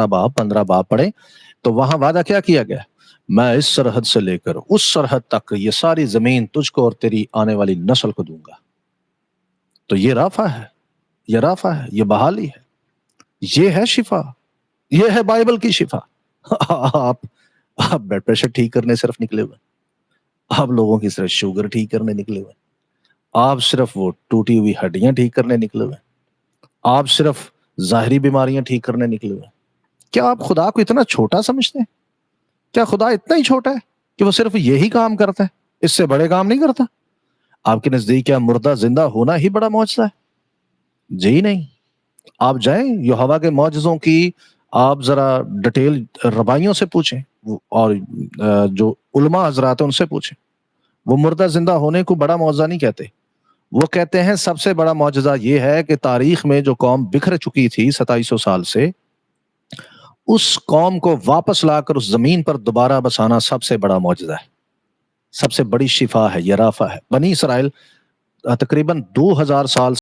باب 15 باب پڑھیں تو وہاں وعدہ کیا کیا گیا؟ میں اس سرحد سے لے کر اس سرحد تک یہ ساری زمین تجھ کو اور تیری آنے والی نسل کو دوں گا۔ تو یہ رافع ہے، یہ رافع ہے، یہ بحالی ہے، یہ ہے شفا، یہ ہے بائبل کی شفا۔ آپ بلڈ پریشر ٹھیک کرنے صرف نکلے ہوئے، آپ لوگوں کی صرف شوگر ٹھیک کرنے نکلے ہوئے، آپ صرف وہ ٹوٹی ہوئی ہڈیاں ٹھیک کرنے نکلے ہوئے، آپ صرف ظاہری بیماریاں ٹھیک کرنے نکلے ہوئے۔ کیا آپ خدا کو اتنا چھوٹا سمجھتے ہیں؟ کیا خدا اتنا ہی چھوٹا ہے کہ وہ صرف یہی کام کرتا ہے، اس سے بڑے کام نہیں کرتا؟ آپ کے نزدیک کیا مردہ زندہ ہونا ہی بڑا معجزہ ہے؟ جی نہیں۔ آپ جائیں یوحنا کے معجزوں کی آپ ذرا ڈیٹیل ربائیوں سے پوچھیں اور جو علماء حضرات ہیں ان سے پوچھیں، وہ مردہ زندہ ہونے کو بڑا معجزہ نہیں کہتے، وہ کہتے ہیں سب سے بڑا معجزہ یہ ہے کہ تاریخ میں جو قوم بکھر چکی تھی 2700 سال سے، اس قوم کو واپس لا کر اس زمین پر دوبارہ بسانا سب سے بڑا معجزہ ہے، سب سے بڑی شفا ہے، یہ رافع ہے۔ بنی اسرائیل تقریباً 2000 سال